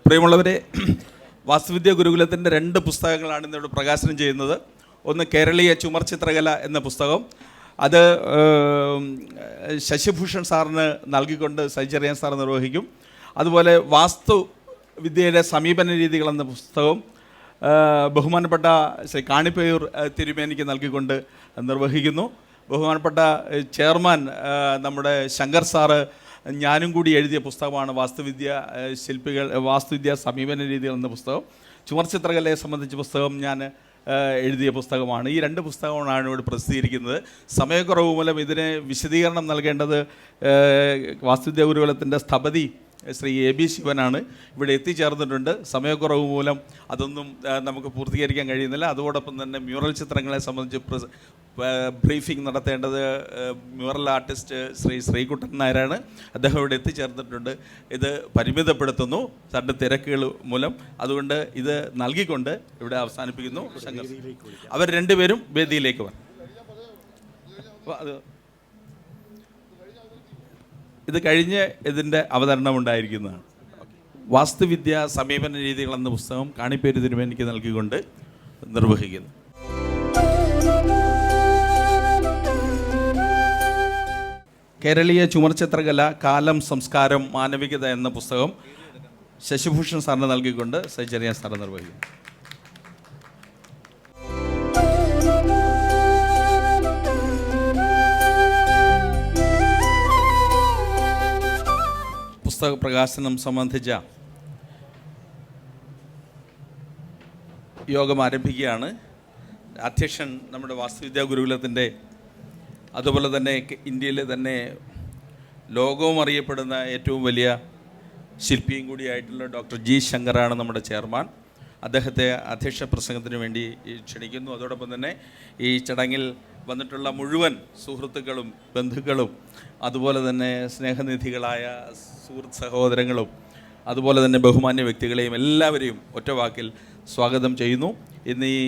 പ്രിയമുള്ളവരെ, വാസ്തുവിദ്യ ഗുരുകുലത്തിൻ്റെ 2 പുസ്തകങ്ങളാണ് ഇന്നിവിടെ പ്രകാശനം ചെയ്യുന്നത്. ഒന്ന് കേരളീയ ചുമർ ചിത്രകല എന്ന പുസ്തകം, അത് ശശിഭൂഷൺ സാറിന് നൽകിക്കൊണ്ട് സൈചറിയാൻ സാർ നിർവഹിക്കും. അതുപോലെ വാസ്തുവിദ്യയുടെ സമീപന രീതികൾ എന്ന പുസ്തകം ബഹുമാനപ്പെട്ട ശ്രീ കാണിപ്പയൂർ തിരുമേനിക്ക് നൽകിക്കൊണ്ട് നിർവഹിക്കുന്നു. ബഹുമാനപ്പെട്ട ചെയർമാൻ നമ്മുടെ ശങ്കർ സാറ് ഞാനും കൂടി എഴുതിയ പുസ്തകമാണ് വാസ്തുവിദ്യ സമീപന രീതികൾ എന്ന പുസ്തകം. ചുമർ ചിത്രകലയെ സംബന്ധിച്ച പുസ്തകം ഞാൻ എഴുതിയ പുസ്തകമാണ്. ഈ 2 പുസ്തകങ്ങളാണ് ഇവിടെ പ്രസിദ്ധീകരിക്കുന്നത്. സമയക്കുറവ് മൂലം ഇതിന് വിശദീകരണം നൽകേണ്ടത് വാസ്തുവിദ്യ ഗുരുകുലത്തിൻ്റെ സ്ഥപതി ശ്രീ AB ശിവനാണ്. ഇവിടെ എത്തിച്ചേർന്നിട്ടുണ്ട്. സമയക്കുറവ് മൂലം അതൊന്നും നമുക്ക് പൂർത്തീകരിക്കാൻ കഴിയുന്നില്ല. അതോടൊപ്പം തന്നെ മ്യൂറൽ ചിത്രങ്ങളെ സംബന്ധിച്ച് ബ്രീഫിംഗ് നടത്തേണ്ടത് മ്യൂറൽ ആർട്ടിസ്റ്റ് ശ്രീ ശ്രീകുട്ടൻ നായരാണ്. അദ്ദേഹം ഇവിടെ എത്തിച്ചേർന്നിട്ടുണ്ട്. ഇത് പരിമിതപ്പെടുത്തുന്നു സാറിൻ്റെ തിരക്കുകൾ മൂലം. അതുകൊണ്ട് ഇത് നൽകിക്കൊണ്ട് ഇവിടെ അവസാനിപ്പിക്കുന്നു. അവർ 2 പേരും വേദിയിലേക്ക് വന്നു. ഇത് കഴിഞ്ഞ് ഇതിൻ്റെ അവതരണം ഉണ്ടായിരിക്കുന്നതാണ്. വാസ്തുവിദ്യ സമീപന രീതികൾ എന്ന പുസ്തകം കാണിപ്പേര് തിരുമേനിക്ക് നൽകിക്കൊണ്ട് നിർവഹിക്കുന്നു. കേരളീയ ചുമർ ചിത്രകല കാലം, സംസ്കാരം, മാനവികത എന്ന പുസ്തകം ശശിഭൂഷൺ സാറിന് നൽകിക്കൊണ്ട് സൈചറിയാൻ സാർ നിർവഹിക്കുന്നു. പുസ്തക പ്രകാശനം സംബന്ധിച്ച യോഗം ആരംഭിക്കുകയാണ്. അധ്യക്ഷൻ നമ്മുടെ വാസ്തുവിദ്യാ ഗുരുകുലത്തിൻ്റെ, അതുപോലെ തന്നെ ഇന്ത്യയിലെ തന്നെ ലോകവും അറിയപ്പെടുന്ന ഏറ്റവും വലിയ ശില്പിയും കൂടിയായിട്ടുള്ള ഡോക്ടർ G. ശങ്കറാണ് നമ്മുടെ ചെയർമാൻ. അദ്ദേഹത്തെ അധ്യക്ഷ പ്രസംഗത്തിന് വേണ്ടി ക്ഷണിക്കുന്നു. അതോടൊപ്പം തന്നെ ഈ ചടങ്ങിൽ വന്നിട്ടുള്ള മുഴുവൻ സുഹൃത്തുക്കളും ബന്ധുക്കളും അതുപോലെ തന്നെ സ്നേഹനിധികളായ സുഹൃത്ത് സഹോദരങ്ങളും അതുപോലെ തന്നെ ബഹുമാന്യ വ്യക്തികളെയും എല്ലാവരെയും ഒറ്റവാക്കിൽ സ്വാഗതം ചെയ്യുന്നു. ഇന്ന് ഈ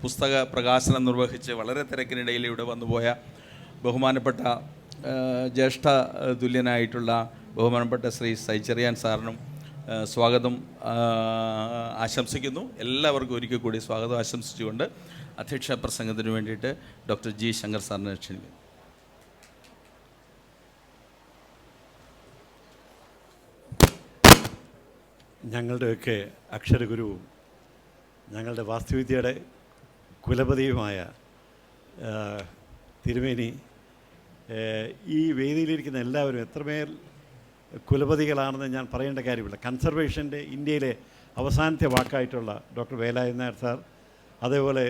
പുസ്തക പ്രകാശനം നിർവഹിച്ച് വളരെ തിരക്കിനിടയിൽ ഇവിടെ വന്നുപോയ ബഹുമാനപ്പെട്ട ജ്യേഷ്ഠ തുല്യനായിട്ടുള്ള ബഹുമാനപ്പെട്ട ശ്രീ സൈചറിയാൻ സാറിനും സ്വാഗതം ആശംസിക്കുന്നു. എല്ലാവർക്കും ഒരിക്കൽ കൂടി സ്വാഗതം ആശംസിച്ചുകൊണ്ട് അധ്യക്ഷ പ്രസംഗത്തിന് വേണ്ടിയിട്ട് ഡോക്ടർ G. ശങ്കർ സാറിനെ ക്ഷണിക്കുന്നു. ഞങ്ങളുടെയൊക്കെ അക്ഷരഗുരുവും ഞങ്ങളുടെ വാസ്തുവിദ്യയുടെ കുലപതിയുമായ തിരുമേനി, ഈ വേദിയിലിരിക്കുന്ന എല്ലാവരും എത്രമേൽ കുലപതികളാണെന്ന് ഞാൻ പറയേണ്ട കാര്യമില്ല. കൺസർവേഷൻ്റെ ഇന്ത്യയിലെ അവസാനത്തെ വാക്കായിട്ടുള്ള ഡോക്ടർ വേലായുധൻ നായർ സാർ, അതേപോലെ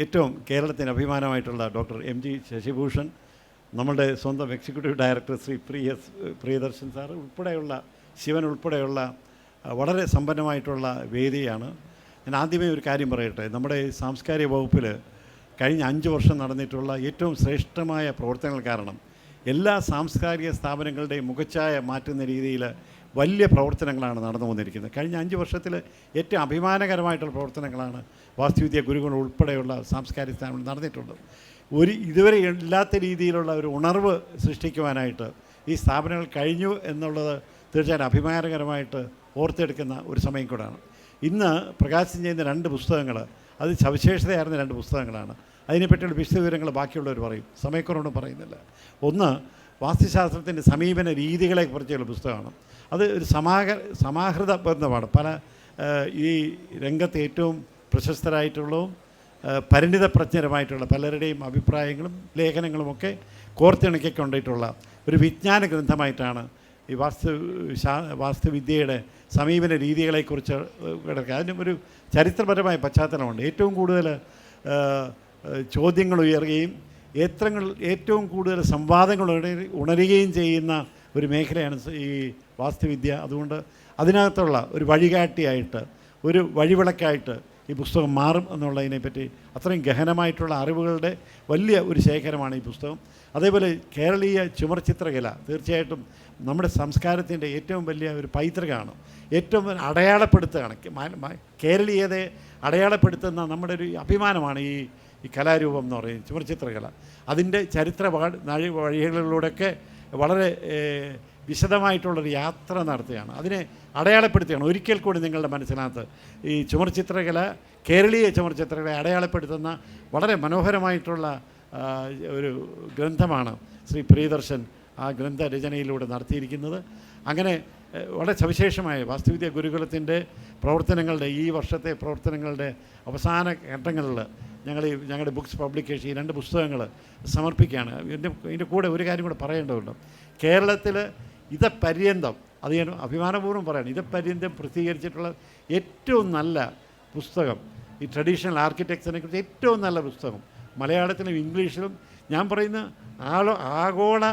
ഏറ്റവും കേരളത്തിന് അഭിമാനമായിട്ടുള്ള ഡോക്ടർ MG ശശിഭൂഷൺ, നമ്മളുടെ സ്വന്തം executive director Shri Priyadarshan sir ഉൾപ്പെടെയുള്ള ശിവൻ ഉൾപ്പെടെയുള്ള വളരെ സമ്പന്നമായിട്ടുള്ള വേദിയാണ്. ഞാൻ ആദ്യമേ ഒരു കാര്യം പറയട്ടെ. നമ്മുടെ സാംസ്കാരിക വകുപ്പിൽ കഴിഞ്ഞ 5 വർഷം നടന്നിട്ടുള്ള ഏറ്റവും ശ്രേഷ്ഠമായ പ്രവർത്തനങ്ങൾ കാരണം എല്ലാ സാംസ്കാരിക സ്ഥാപനങ്ങളുടെയും മുഖച്ഛായ മാറ്റുന്ന രീതിയിൽ വലിയ പ്രവർത്തനങ്ങളാണ് നടന്നു വന്നിരിക്കുന്നത്. കഴിഞ്ഞ 5 വർഷത്തിൽ ഏറ്റവും അഭിമാനകരമായിട്ടുള്ള പ്രവർത്തനങ്ങളാണ് വാസ്തുവിദ്യ ഗുരുകുലം ഉൾപ്പെടെയുള്ള സാംസ്കാരിക സ്ഥാപനങ്ങൾ നടന്നിട്ടുള്ളത്. ഇതുവരെ ഇല്ലാത്ത രീതിയിലുള്ള ഒരു ഉണർവ് സൃഷ്ടിക്കുവാനായിട്ട് ഈ സ്ഥാപനങ്ങൾ കഴിഞ്ഞു എന്നുള്ളത് തീർച്ചയായും അഭിമാനകരമായിട്ട് ഓർത്തെടുക്കുന്ന ഒരു സമയം കൂടാണ്. ഇന്ന് പ്രകാശനം ചെയ്യുന്ന 2 പുസ്തകങ്ങൾ അത് സവിശേഷതയായിരുന്ന 2 പുസ്തകങ്ങളാണ്. അതിനെപ്പറ്റിയുള്ള വിശദവിവരങ്ങൾ ബാക്കിയുള്ളവർ പറയും, സമയക്കുറവൊന്നും പറയുന്നില്ല. ഒന്ന് വാസ്തുശാസ്ത്രത്തിൻ്റെ സമീപന രീതികളെക്കുറിച്ചുള്ള പുസ്തകമാണ്. അത് ഒരു സമാഹൃത ബന്ധമാണ്. പല ഈ രംഗത്ത് ഏറ്റവും പ്രശസ്തരായിട്ടുള്ളതും പരിണിതപ്രജ്ഞരമായിട്ടുള്ള പലരുടെയും അഭിപ്രായങ്ങളും ലേഖനങ്ങളുമൊക്കെ കോർത്തിണക്കിക്കൊണ്ടിട്ടുള്ള ഒരു വിജ്ഞാന ഗ്രന്ഥമായിട്ടാണ് ഈ വാസ്തുവിദ്യയുടെ സമീപന രീതികളെക്കുറിച്ച് കിടക്കുക. അതിനും ഒരു ചരിത്രപരമായ പശ്ചാത്തലമുണ്ട്. ഏറ്റവും കൂടുതൽ ചോദ്യങ്ങൾ ഉയരുകയും ഏറ്റവും കൂടുതൽ സംവാദങ്ങൾ ഉണരുകയും ചെയ്യുന്ന ഒരു മേഖലയാണ് ഈ വാസ്തുവിദ്യ. അതുകൊണ്ട് അതിനകത്തുള്ള ഒരു വഴികാട്ടിയായിട്ട്, ഒരു വഴിവിളക്കായിട്ട് ഈ പുസ്തകം മാറും എന്നുള്ളതിനെപ്പറ്റി അത്രയും ഗഹനമായിട്ടുള്ള അറിവുകളുടെ വലിയ ഒരു ശേഖരമാണ് ഈ പുസ്തകം. അതേപോലെ കേരളീയ ചുമർ ചിത്രകല തീർച്ചയായിട്ടും നമ്മുടെ സംസ്കാരത്തിൻ്റെ ഏറ്റവും വലിയ ഒരു പൈതൃകമാണ്, ഏറ്റവും അടയാളപ്പെടുത്തുകയാണ്. കേരളീയതയെ അടയാളപ്പെടുത്തുന്ന നമ്മുടെ ഒരു അഭിമാനമാണ് ഈ കലാരൂപം എന്ന് പറയുന്നത് ചുമർ ചിത്രകല. അതിൻ്റെ ചരിത്ര വഴികളിലൂടെയൊക്കെ വളരെ വിശദമായിട്ടുള്ളൊരു യാത്ര നടത്തുകയാണ്. അതിനെ അടയാളപ്പെടുത്തുകയാണ്. ഒരിക്കൽ കൂടി നിങ്ങളുടെ മനസ്സിനകത്ത് ഈ ചുമർചിത്രകല, കേരളീയ ചുമർചിത്രകലയെ അടയാളപ്പെടുത്തുന്ന വളരെ മനോഹരമായിട്ടുള്ള ഒരു ഗ്രന്ഥമാണ് ശ്രീ പ്രിയദർശൻ ആ ഗ്രന്ഥരചനയിലൂടെ നടത്തിയിരിക്കുന്നത്. അങ്ങനെ വളരെ സവിശേഷമായ വാസ്തുവിദ്യ ഗുരുകുലത്തിൻ്റെ പ്രവർത്തനങ്ങളുടെ ഈ വർഷത്തെ പ്രവർത്തനങ്ങളുടെ അവസാന ഘട്ടങ്ങളിൽ ഞങ്ങളുടെ ബുക്സ് പബ്ലിക്കേഷൻ ഈ 2 പുസ്തകങ്ങൾ സമർപ്പിക്കുകയാണ്. ഇതിൻ്റെ കൂടെ ഒരു കാര്യം കൂടെ പറയേണ്ടതുണ്ട്. കേരളത്തിൽ ഇതപര്യന്തം, അത് ഞാൻ അഭിമാനപൂർവ്വം പറയണം, ഇതപര്യന്തം പ്രസിദ്ധീകരിച്ചിട്ടുള്ള ഏറ്റവും നല്ല പുസ്തകം, ഈ ട്രഡീഷണൽ ആർക്കിടെക്ചറിനെ കുറിച്ച് ഏറ്റവും നല്ല പുസ്തകം മലയാളത്തിലും ഇംഗ്ലീഷിലും, ഞാൻ പറയുന്ന ആഗോള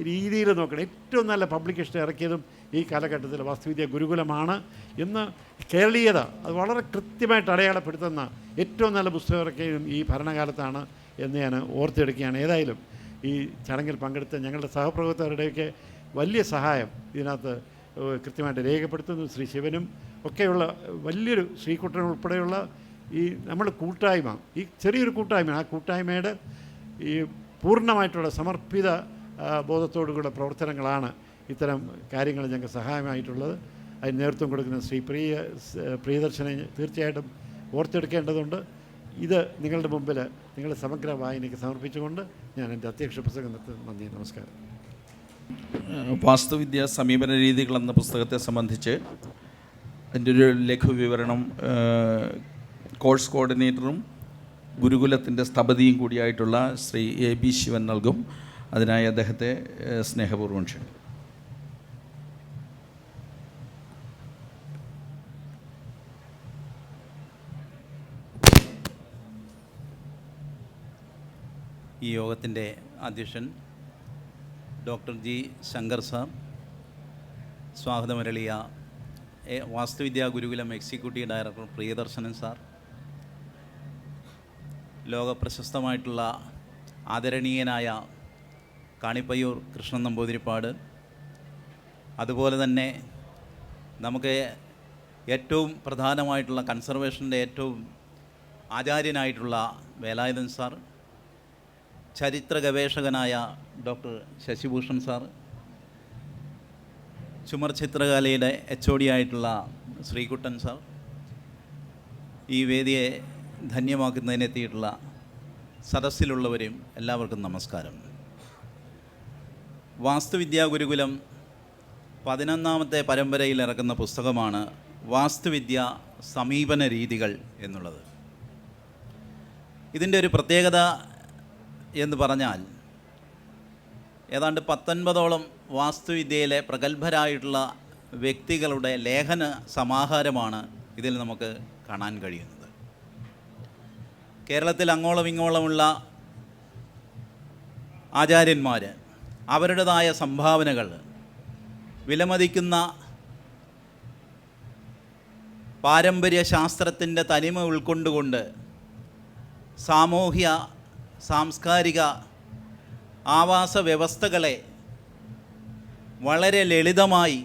രീതിയിൽ നോക്കണം, ഏറ്റവും നല്ല പബ്ലിക്കേഷൻ ഇറക്കിയതും ഈ കാലഘട്ടത്തിൽ വാസ്തുവിദ്യ ഗുരുകുലമാണ് എന്ന് കേരളീയത അത് വളരെ കൃത്യമായിട്ട് അടയാളപ്പെടുത്തുന്ന ഏറ്റവും നല്ല പുസ്തകം ഇറക്കിയതും ഈ ഭരണകാലത്താണ് എന്ന് ഞാൻ ഓർത്തെടുക്കുകയാണ്. ഏതായാലും ഈ ചടങ്ങിൽ പങ്കെടുത്ത ഞങ്ങളുടെ സഹപ്രവർത്തകരുടെയൊക്കെ വലിയ സഹായം ഇതിനകത്ത് കൃത്യമായിട്ട് രേഖപ്പെടുത്തുന്നു. ശ്രീ ശിവനും ഒക്കെയുള്ള വലിയൊരു, ശ്രീകുട്ടൻ ഉൾപ്പെടെയുള്ള ഈ നമ്മുടെ കൂട്ടായ്മ, ഈ ചെറിയൊരു കൂട്ടായ്മ, ആ കൂട്ടായ്മയുടെ ഈ പൂർണ്ണമായിട്ടുള്ള സമർപ്പിത ബോധത്തോടുകൂടെ പ്രവർത്തനങ്ങളാണ് ഇത്തരം കാര്യങ്ങൾ ഞങ്ങൾക്ക് സഹായമായിട്ടുള്ളത്. അതിന് നേതൃത്വം കൊടുക്കുന്ന ശ്രീ പ്രിയദർശനെ തീർച്ചയായിട്ടും ഓർത്തെടുക്കേണ്ടതുണ്ട്. ഇത് നിങ്ങളുടെ മുമ്പിൽ നിങ്ങളുടെ സമഗ്ര വായനയ്ക്ക് സമർപ്പിച്ചുകൊണ്ട് ഞാൻ എൻ്റെ അധ്യക്ഷ പ്രസംഗം നിർത്തുന്നു. നന്ദി, നമസ്കാരം. വാസ്തുവിദ്യ സമീപന രീതികൾ എന്ന പുസ്തകത്തെ സംബന്ധിച്ച് അതിൻ്റെ ഒരു ലഘു വിവരണം കോഴ്സ് കോർഡിനേറ്ററും ഗുരുകുലത്തിൻ്റെ സ്ഥപതിയും കൂടിയായിട്ടുള്ള ശ്രീ AB ശിവൻ നൽകും. അതിനായി അദ്ദേഹത്തെ സ്നേഹപൂർവ്വം ക്ഷണിക്കും. ഈ യോഗത്തിൻ്റെ അധ്യക്ഷൻ ഡോക്ടർ G. ശങ്കർ സാർ, സ്വാഗതമരളിയ വാസ്തുവിദ്യാ ഗുരുകുലം എക്സിക്യൂട്ടീവ് ഡയറക്ടർ പ്രിയദർശനൻ സാർ, ലോകപ്രശസ്തമായിട്ടുള്ള ആദരണീയനായ കാണിപ്പയ്യൂർ കൃഷ്ണൻ നമ്പൂതിരിപ്പാട്, അതുപോലെ തന്നെ നമുക്ക് ഏറ്റവും പ്രധാനമായിട്ടുള്ള കൺസർവേഷൻ്റെ ഏറ്റവും ആചാര്യനായിട്ടുള്ള വേലായുധൻ സാർ, ചരിത്ര ഗവേഷകനായ ഡോക്ടർ ശശിഭൂഷൺ സാർ, ചുമർ ചിത്രകലയുടെ HOD ആയിട്ടുള്ള ശ്രീകുട്ടൻ സാർ, ഈ വേദിയെ ധന്യമാക്കുന്നതിനെത്തിയിട്ടുള്ള സദസ്സിലുള്ളവരെയും എല്ലാവർക്കും നമസ്കാരം. വാസ്തുവിദ്യാ ഗുരുകുലം 11ാമത്തെ പരമ്പരയിൽ ഇറക്കുന്ന പുസ്തകമാണ് വാസ്തുവിദ്യ സമീപന രീതികൾ എന്നുള്ളത്. ഇതിൻ്റെ ഒരു പ്രത്യേകത എന്ന് പറഞ്ഞാൽ ഏതാണ്ട് 19ഓളം വാസ്തുവിദ്യയിലെ പ്രഗത്ഭരായിട്ടുള്ള വ്യക്തികളുടെ ലേഖന സമാഹാരമാണ് ഇതിൽ നമുക്ക് കാണാൻ കഴിയുന്നത്. കേരളത്തിൽ അങ്ങോളം ഇങ്ങോളമുള്ള ആചാര്യന്മാർ അവരുടേതായ സംഭാവനകൾ വിലമതിക്കുന്ന പാരമ്പര്യ ശാസ്ത്രത്തിൻ്റെ തനിമ ഉൾക്കൊണ്ടുകൊണ്ട് സാമൂഹ്യ സാംസ്കാരിക ആവാസ വ്യവസ്ഥകളെ വളരെ ലളിതമായി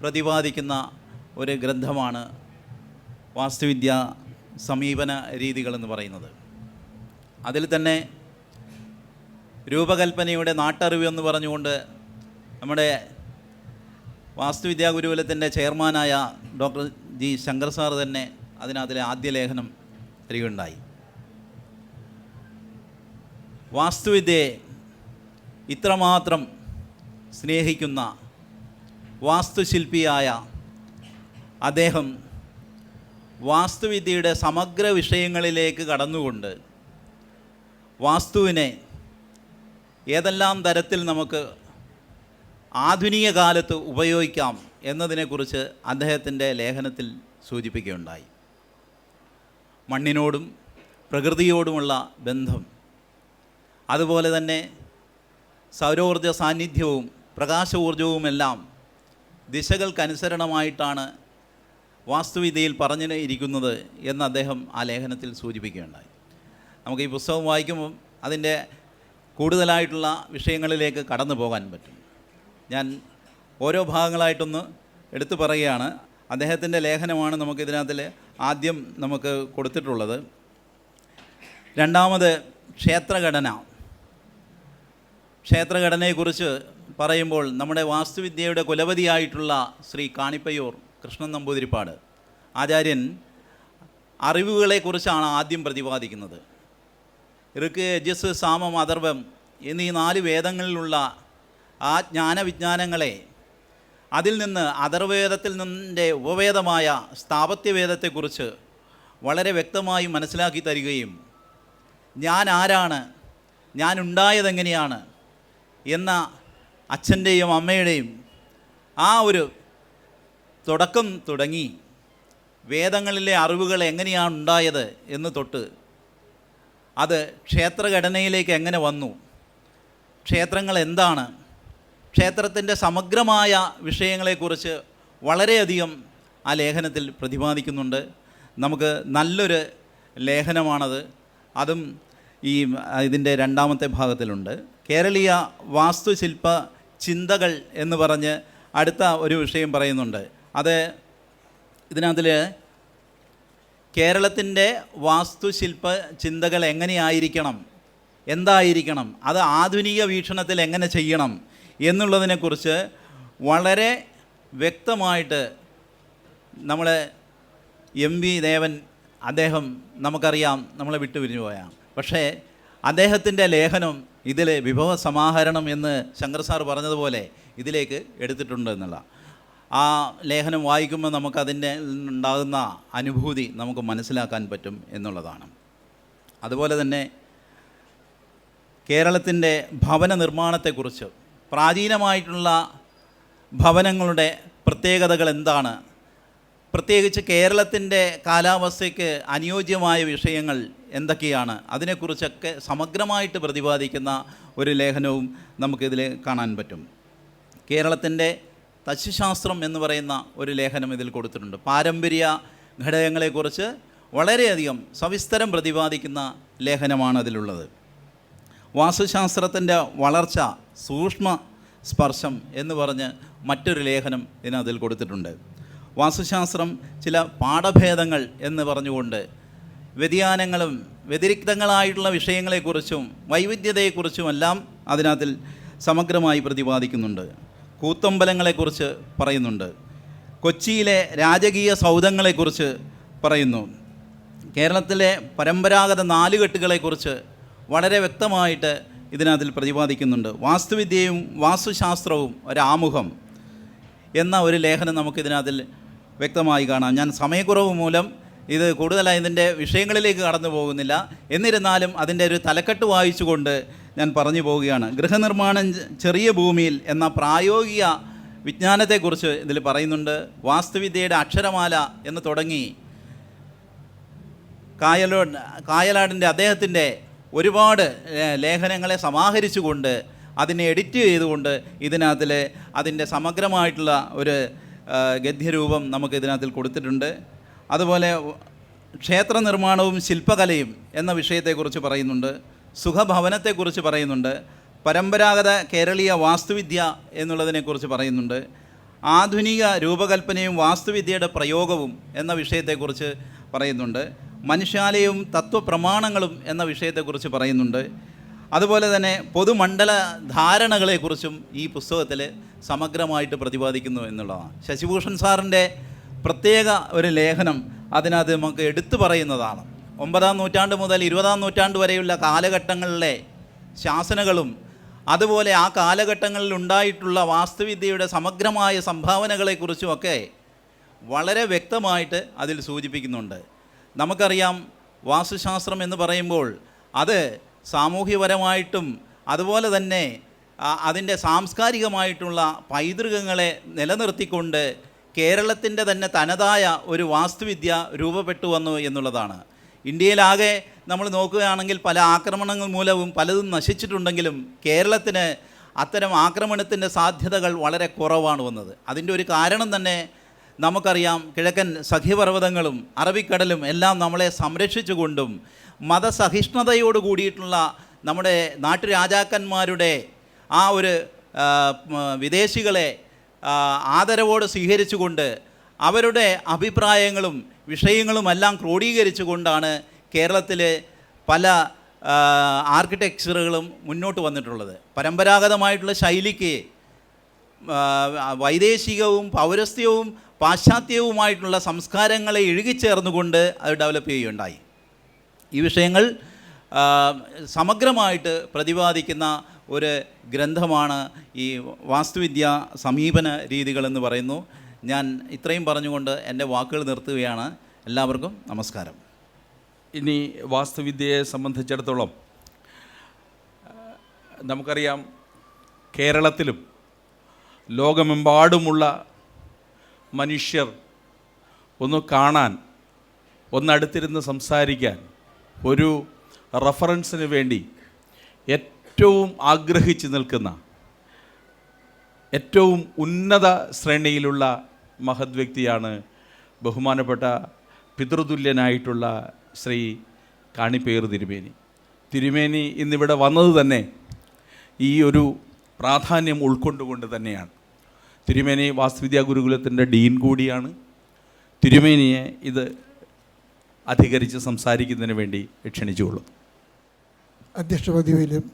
പ്രതിപാദിക്കുന്ന ഒരു ഗ്രന്ഥമാണ് വാസ്തുവിദ്യ സമീപന രീതികളെന്ന് പറയുന്നത്. അതിൽ തന്നെ രൂപകൽപ്പനയുടെ നാട്ടറിവ് എന്ന് പറഞ്ഞുകൊണ്ട് നമ്മുടെ വാസ്തുവിദ്യാ ഗുരുകുലത്തിൻ്റെ ചെയർമാനായ ഡോക്ടർ G. ശങ്കർ സാർ തന്നെ അതിലെ ആദ്യ ലേഖനം തരികയുണ്ടായി. വാസ്തുവിദ്യയെ ഇത്രമാത്രം സ്നേഹിക്കുന്ന വാസ്തുശില്പിയായ അദ്ദേഹം വാസ്തുവിദ്യയുടെ സമഗ്ര വിഷയങ്ങളിലേക്ക് കടന്നുകൊണ്ട് വാസ്തുവിനെ ഏതെല്ലാം തരത്തിൽ നമുക്ക് ആധുനിക കാലത്ത് ഉപയോഗിക്കാം എന്നതിനെക്കുറിച്ച് അദ്ദേഹത്തിൻ്റെ ലേഖനത്തിൽ സൂചിപ്പിക്കുകയുണ്ടായി. മണ്ണിനോടും പ്രകൃതിയോടുമുള്ള ബന്ധം, അതുപോലെ തന്നെ സൗരോർജ സാന്നിധ്യവും പ്രകാശോർജവുമെല്ലാം ദിശകൾക്കനുസരണമായിട്ടാണ് വാസ്തുവിദ്യയിൽ പറഞ്ഞിരിക്കുന്നത് എന്ന് അദ്ദേഹം ആ ലേഖനത്തിൽ സൂചിപ്പിക്കുകയുണ്ടായി. നമുക്ക് ഈ പുസ്തകം വായിക്കുമ്പം അതിൻ്റെ കൂടുതലായിട്ടുള്ള വിഷയങ്ങളിലേക്ക് കടന്നു പോകാൻ പറ്റും. ഞാൻ ഓരോ ഭാഗങ്ങളായിട്ടൊന്ന് എടുത്തു പറയുകയാണ്. അദ്ദേഹത്തിൻ്റെ ലേഖനമാണ് നമുക്കിതിനകത്തിൽ ആദ്യം നമുക്ക് കൊടുത്തിട്ടുള്ളത്. രണ്ടാമത് ക്ഷേത്രഘടനയെക്കുറിച്ച് പറയുമ്പോൾ നമ്മുടെ വാസ്തുവിദ്യയുടെ കുലപതിയായിട്ടുള്ള ശ്രീ കാണിപ്പയ്യൂർ കൃഷ്ണൻ നമ്പൂതിരിപ്പാട് ആചാര്യൻ അറിവുകളെക്കുറിച്ചാണ് ആദ്യം പ്രതിപാദിക്കുന്നത്. ഋക്ക്, യജസ്, സാമം, അഥർവം എന്നീ 4 വേദങ്ങളിലുള്ള ആ ജ്ഞാനവിജ്ഞാനങ്ങളെ അതിൽ നിന്ന് അഥർവവേദത്തിൽ നിന്നിൻ്റെ ഉപവേദമായ സ്ഥാപത്യവേദത്തെക്കുറിച്ച് വളരെ വ്യക്തമായി മനസ്സിലാക്കി തരികയും ഞാൻ ആരാണ്, ഞാൻ ഉണ്ടായതെങ്ങനെയാണ് എന്ന അച്ഛൻ്റെയും അമ്മയുടെയും ആ ഒരു തുടക്കം തുടങ്ങി വേദങ്ങളിലെ അറിവുകൾ എങ്ങനെയാണ് ഉണ്ടായത് എന്ന് തൊട്ട് അത് ക്ഷേത്രഘടനയിലേക്ക് എങ്ങനെ വന്നു, ക്ഷേത്രങ്ങൾ എന്താണ്, ക്ഷേത്രത്തിൻ്റെ സമഗ്രമായ വിഷയങ്ങളെക്കുറിച്ച് വളരെയധികം ആ ലേഖനത്തിൽ പ്രതിപാദിക്കുന്നുണ്ട്. നമുക്ക് നല്ലൊരു ലേഖനമാണത്. അതും ഇതിൻ്റെ 2ാമത്തെ ഭാഗത്തിലുണ്ട്. കേരളീയ വാസ്തുശില്പ ചിന്തകൾ എന്ന് പറഞ്ഞ് അടുത്ത ഒരു വിഷയം പറയുന്നുണ്ട്. അത് ഇതിനകത്തിൽ കേരളത്തിൻ്റെ വാസ്തുശില്പ ചിന്തകൾ എങ്ങനെയായിരിക്കണം, എന്തായിരിക്കണം, അത് ആധുനിക വീക്ഷണത്തിൽ എങ്ങനെ ചെയ്യണം എന്നുള്ളതിനെക്കുറിച്ച് വളരെ വ്യക്തമായിട്ട് നമ്മളെ MV ദേവൻ, അദ്ദേഹം നമുക്കറിയാം നമ്മളെ വിട്ടുപിരിഞ്ഞു പോയാണ്. പക്ഷേ അദ്ദേഹത്തിൻ്റെ ലേഖനം ഇതിൽ വിഭവ സമാഹരണം എന്ന് ശങ്കർ സാർ പറഞ്ഞതുപോലെ ഇതിലേക്ക് എടുത്തിട്ടുണ്ട് എന്നുള്ള ആ ലേഖനം വായിക്കുമ്പോൾ നമുക്കതിൻ്റെ ഉണ്ടാകുന്ന അനുഭൂതി നമുക്ക് മനസ്സിലാക്കാൻ പറ്റും എന്നുള്ളതാണ്. അതുപോലെ തന്നെ കേരളത്തിൻ്റെ ഭവന നിർമ്മാണത്തെക്കുറിച്ച്, പ്രാചീനമായിട്ടുള്ള ഭവനങ്ങളുടെ പ്രത്യേകതകൾ എന്താണ്, പ്രത്യേകിച്ച് കേരളത്തിൻ്റെ കാലാവസ്ഥയ്ക്ക് അനുയോജ്യമായ വിഷയങ്ങൾ എന്തൊക്കെയാണ്, അതിനെക്കുറിച്ചൊക്കെ സമഗ്രമായിട്ട് പ്രതിപാദിക്കുന്ന ഒരു ലേഖനവും നമുക്കിതിൽ കാണാൻ പറ്റും. കേരളത്തിൻ്റെ തച്ചുശാസ്ത്രം എന്ന് പറയുന്ന ഒരു ലേഖനം ഇതിൽ കൊടുത്തിട്ടുണ്ട്. പാരമ്പര്യ ഘടകങ്ങളെക്കുറിച്ച് വളരെയധികം സവിസ്തരം പ്രതിപാദിക്കുന്ന ലേഖനമാണ് അതിലുള്ളത്. വാസ്തുശാസ്ത്രത്തിൻ്റെ വളർച്ച, സൂക്ഷ്മ സ്പർശം എന്ന് പറഞ്ഞ് മറ്റൊരു ലേഖനം ഇതിനതിൽ കൊടുത്തിട്ടുണ്ട്. വാസ്തുശാസ്ത്രം ചില പാഠഭേദങ്ങൾ എന്ന് പറഞ്ഞുകൊണ്ട് വ്യതിയാനങ്ങളും വ്യതിരിക്തങ്ങളായിട്ടുള്ള വിഷയങ്ങളെക്കുറിച്ചും വൈവിധ്യതയെക്കുറിച്ചുമെല്ലാം അതിനകത്തിൽ സമഗ്രമായി പ്രതിപാദിക്കുന്നുണ്ട്. കൂത്തമ്പലങ്ങളെക്കുറിച്ച് പറയുന്നുണ്ട്. കൊച്ചിയിലെ രാജകീയ സൗധങ്ങളെക്കുറിച്ച് പറയുന്നു. കേരളത്തിലെ പരമ്പരാഗത നാലുകെട്ടുകളെക്കുറിച്ച് വളരെ വ്യക്തമായിട്ട് ഇതിനകത്തിൽ പ്രതിപാദിക്കുന്നുണ്ട്. വാസ്തുവിദ്യയും വാസ്തുശാസ്ത്രവും ഒരാമുഖം എന്ന ഒരു ലേഖനം നമുക്കിതിനകത്തിൽ വ്യക്തമായി കാണാം. ഞാൻ സമയക്കുറവ് മൂലം ഇത് കൂടുതലായി ഇതിൻ്റെ വിഷയങ്ങളിലേക്ക് കടന്നു പോകുന്നില്ല. എന്നിരുന്നാലും അതിൻ്റെ ഒരു തലക്കെട്ട് വായിച്ചുകൊണ്ട് ഞാൻ പറഞ്ഞു പോവുകയാണ്. ഗൃഹനിർമ്മാണം ചെറിയ ഭൂമിയിൽ എന്ന പ്രായോഗിക വിജ്ഞാനത്തെക്കുറിച്ച് ഇതിൽ പറയുന്നുണ്ട്. വാസ്തുവിദ്യയുടെ അക്ഷരമാല എന്ന് തുടങ്ങി കായലാടിൻ്റെ അദ്ദേഹത്തിൻ്റെ ഒരുപാട് ലേഖനങ്ങളെ സമാഹരിച്ചുകൊണ്ട് അതിനെ എഡിറ്റ് ചെയ്തുകൊണ്ട് ഇതിനകത്തിൽ അതിൻ്റെ സമഗ്രമായിട്ടുള്ള ഒരു ഗദ്യരൂപം നമുക്ക് ഇതിനകത്തിൽ കൊടുത്തിട്ടുണ്ട്. അതുപോലെ ക്ഷേത്ര നിർമ്മാണവും ശില്പകലയും എന്ന വിഷയത്തെക്കുറിച്ച് പറയുന്നുണ്ട്. സുഖഭവനത്തെക്കുറിച്ച് പറയുന്നുണ്ട്. പരമ്പരാഗത കേരളീയ വാസ്തുവിദ്യ എന്നുള്ളതിനെക്കുറിച്ച് പറയുന്നുണ്ട്. ആധുനിക രൂപകൽപ്പനയും വാസ്തുവിദ്യയുടെ പ്രയോഗവും എന്ന വിഷയത്തെക്കുറിച്ച് പറയുന്നുണ്ട്. മനുഷ്യാലയവും തത്വപ്രമാണങ്ങളും എന്ന വിഷയത്തെക്കുറിച്ച് പറയുന്നുണ്ട്. അതുപോലെ തന്നെ പൊതുമണ്ഡല ധാരണകളെക്കുറിച്ചും ഈ പുസ്തകത്തിൽ സമഗ്രമായിട്ട് പ്രതിപാദിക്കുന്നു എന്നുള്ളതാണ്. ശശിഭൂഷൺ സാറിൻ്റെ പ്രത്യേക ഒരു ലേഖനം അതിനകത്ത് നമുക്ക് എടുത്തു പറയുന്നതാണ്. 9-ാം നൂറ്റാണ്ട് മുതൽ 20-ാം നൂറ്റാണ്ട് വരെയുള്ള കാലഘട്ടങ്ങളിലെ ശാസനകളും അതുപോലെ ആ കാലഘട്ടങ്ങളിൽ ഉണ്ടായിട്ടുള്ള വാസ്തുവിദ്യയുടെ സമഗ്രമായ സംഭാവനകളെക്കുറിച്ചുമൊക്കെ വളരെ വ്യക്തമായിട്ട് അതിൽ സൂചിപ്പിക്കുന്നുണ്ട്. നമുക്കറിയാം വാസ്തുശാസ്ത്രം എന്ന് പറയുമ്പോൾ അത് സാമൂഹ്യപരമായിട്ടും അതുപോലെ തന്നെ അതിൻ്റെ സാംസ്കാരികമായിട്ടുള്ള പൈതൃകങ്ങളെ നിലനിർത്തിക്കൊണ്ട് കേരളത്തിൻ്റെ തന്നെ തനതായ ഒരു വാസ്തുവിദ്യ രൂപപ്പെട്ടു വന്നു എന്നുള്ളതാണ്. ഇന്ത്യയിലാകെ നമ്മൾ നോക്കുകയാണെങ്കിൽ പല ആക്രമണങ്ങൾ മൂലവും പലതും നശിച്ചിട്ടുണ്ടെങ്കിലും കേരളത്തിന് അത്തരം ആക്രമണത്തിൻ്റെ സാധ്യതകൾ വളരെ കുറവാണ് വന്നത്. അതിൻ്റെ ഒരു കാരണം തന്നെ നമുക്കറിയാം. കിഴക്കൻ സഖ്യപർവ്വതങ്ങളും അറബിക്കടലും എല്ലാം നമ്മളെ സംരക്ഷിച്ചുകൊണ്ടും മതസഹിഷ്ണുതയോട് കൂടിയിട്ടുള്ള നമ്മുടെ നാട്ടുരാജാക്കന്മാരുടെ ആ ഒരു വിദേശികളെ ആദരവോട് സ്വീകരിച്ചുകൊണ്ട് അവരുടെ അഭിപ്രായങ്ങളും വിഷയങ്ങളുമെല്ലാം ക്രോഡീകരിച്ചുകൊണ്ടാണ് കേരളത്തിലെ പല ആർക്കിടെക്ചറുകളും മുന്നോട്ട് വന്നിട്ടുള്ളത്. പരമ്പരാഗതമായിട്ടുള്ള ശൈലിക്ക് വൈദേശികവും പൗരസ്ത്യവും പാശ്ചാത്യവുമായിട്ടുള്ള സംസ്കാരങ്ങളെ ഇഴുകിച്ചേർന്നുകൊണ്ട് അത് ഡെവലപ്പ് ചെയ്യുകയുണ്ടായി. ഈ വിഷയങ്ങൾ സമഗ്രമായിട്ട് പ്രതിപാദിക്കുന്ന ഒരു ഗ്രന്ഥമാണ് ഈ വാസ്തുവിദ്യ സമീപന രീതികളെന്ന് പറയുന്നു. ഞാൻ ഇത്രയും പറഞ്ഞുകൊണ്ട് എൻ്റെ വാക്കുകൾ നിർത്തുകയാണ്. എല്ലാവർക്കും നമസ്കാരം. ഇനി വാസ്തുവിദ്യയെ സംബന്ധിച്ചിടത്തോളം നമുക്കറിയാം, കേരളത്തിലും ലോകമെമ്പാടുമുള്ള മനുഷ്യർ ഒന്ന് കാണാൻ, ഒന്നടുത്തിരുന്ന് സംസാരിക്കാൻ, ഒരു റഫറൻസിന് വേണ്ടി ഏറ്റവും ആഗ്രഹിച്ചു നിൽക്കുന്ന, ഏറ്റവും ഉന്നത ശ്രേണിയിലുള്ള മഹത് വ്യക്തിയാണ് ബഹുമാനപ്പെട്ട പിതൃതുല്യനായിട്ടുള്ള ശ്രീ കാണിപ്പേർ തിരുമേനി. തിരുമേനി ഇന്നിവിടെ വന്നത് തന്നെ ഈ ഒരു പ്രാധാന്യം ഉൾക്കൊണ്ടുകൊണ്ട് തന്നെയാണ്. തിരുമേനി വാസ്തുവിദ്യാ ഗുരുകുലത്തിൻ്റെ ഡീൻ കൂടിയാണ്. തിരുമേനിയെ ഇത് അധികരിച്ച് സംസാരിക്കുന്നതിന് വേണ്ടി ക്ഷണിച്ചുകൊള്ളും. അധ്യക്ഷ പദവിയിലും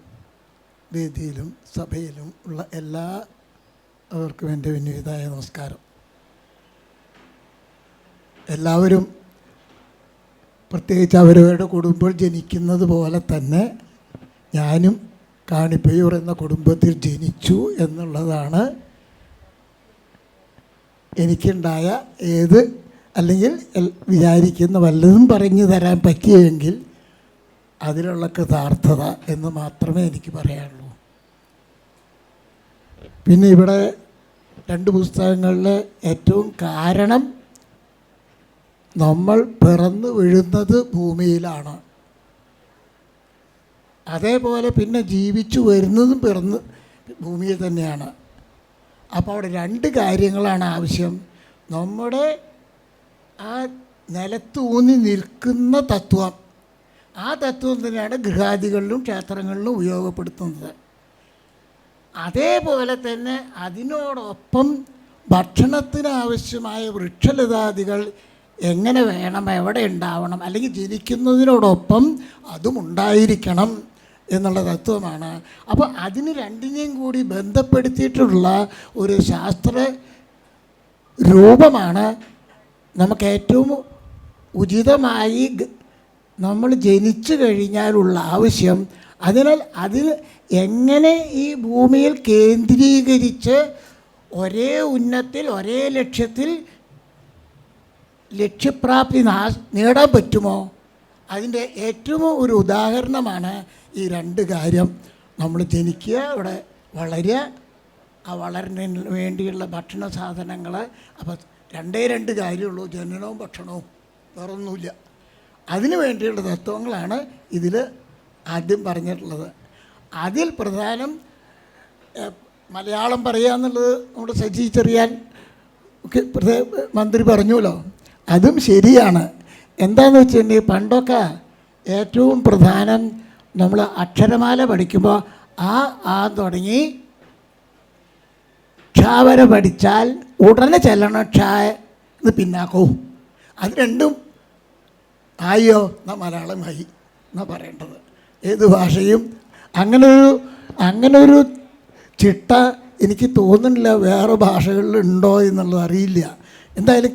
വേദിയിലും സഭയിലും ഉള്ള എല്ലാവർക്കും എൻ്റെ വിനീതമായ നമസ്കാരം. എല്ലാവരും പ്രത്യേകിച്ച് അവരവരുടെ കുടുംബം ജനിക്കുന്നത് പോലെ തന്നെ ഞാനും കാണിപ്പയ്യൂർ എന്ന കുടുംബത്തിൽ ജനിച്ചു എന്നുള്ളതാണ് എനിക്കുണ്ടായ അല്ലെങ്കിൽ വിചാരിക്കുന്ന വല്ലതും പറഞ്ഞു തരാൻ പറ്റിയെങ്കിൽ അതിലുള്ള കൃതാർത്ഥത എന്ന് മാത്രമേ എനിക്ക് പറയാനുള്ളൂ. പിന്നെ ഇവിടെ 2 പുസ്തകങ്ങളിൽ ഏറ്റവും കാരണം നമ്മൾ പിറന്നു വീഴുന്നത് ഭൂമിയിലാണ്, അതേപോലെ പിന്നെ ജീവിച്ചു വരുന്നതും പിറന്ന് ഭൂമിയിൽ തന്നെയാണ്. അപ്പോൾ അവിടെ 2 കാര്യങ്ങളാണ് ആവശ്യം. നമ്മുടെ ആ നിലത്തൂന്നി നിൽക്കുന്ന തത്വം, ആ തത്വം തന്നെയാണ് ഗൃഹാദികളിലും ക്ഷേത്രങ്ങളിലും ഉപയോഗപ്പെടുത്തുന്നത്. അതേപോലെ തന്നെ അതിനോടൊപ്പം ഭക്ഷണത്തിനാവശ്യമായ വൃക്ഷലതാദികൾ എങ്ങനെ വേണം, എവിടെ ഉണ്ടാവണം, അല്ലെങ്കിൽ ജനിക്കുന്നതിനോടൊപ്പം അതും ഉണ്ടായിരിക്കണം എന്നുള്ള തത്വമാണ്. അപ്പോൾ അതിന് രണ്ടിനെയും കൂടി ബന്ധപ്പെടുത്തിയിട്ടുള്ള ഒരു ശാസ്ത്ര രൂപമാണ് നമുക്ക് ഏറ്റവും ഉചിതമായി നമ്മൾ ജനിച്ചു കഴിഞ്ഞാലുള്ള ആവശ്യം. അതിനാൽ അതിന് എങ്ങനെ ഈ ഭൂമിയിൽ കേന്ദ്രീകരിച്ച് ഒരേ ഉന്നത്തിൽ ഒരേ ലക്ഷ്യത്തിൽ ലക്ഷ്യപ്രാപ്തി നേടാൻ പറ്റുമോ, അതിൻ്റെ ഏറ്റവും ഒരു ഉദാഹരണമാണ് ഈ 2 കാര്യം. നമ്മൾ ജനിക്കുക, ഇവിടെ വളരുക, ആ വളരുന്നതിന് വേണ്ടിയുള്ള ഭക്ഷണ സാധനങ്ങൾ. അപ്പോൾ 2 കാര്യമുള്ളൂ, ജനനവും ഭക്ഷണവും, വേറൊന്നുമില്ല. അതിനു വേണ്ടിയുള്ള തത്വങ്ങളാണ് ഇതിൽ ആദ്യം പറഞ്ഞിട്ടുള്ളത്. അതിൽ പ്രധാനം മലയാളം പറയുക എന്നുള്ളത് നമ്മുടെ സജി ചെറിയാൻ മന്ത്രി പറഞ്ഞല്ലോ, അതും ശരിയാണ്. എന്താണെന്ന് വെച്ചിട്ടുണ്ടെങ്കിൽ പണ്ടൊക്കെ ഏറ്റവും പ്രധാനം നമ്മൾ അക്ഷരമാല പഠിക്കുമ്പോൾ ആ തുടങ്ങി ക്ഷ വരെ പഠിച്ചാൽ ഉടനെ ചെല്ലണം ക്ഷ എന്ന് പിന്നാക്കവും. അത് രണ്ടും ആയോ എന്നാൽ മലയാളമായി എന്നാണ് പറയേണ്ടത്. ഏത് ഭാഷയും അങ്ങനൊരു ചിട്ട എനിക്ക് തോന്നുന്നില്ല വേറെ ഭാഷകളിൽ ഉണ്ടോ എന്നുള്ളത് അറിയില്ല. എന്തായാലും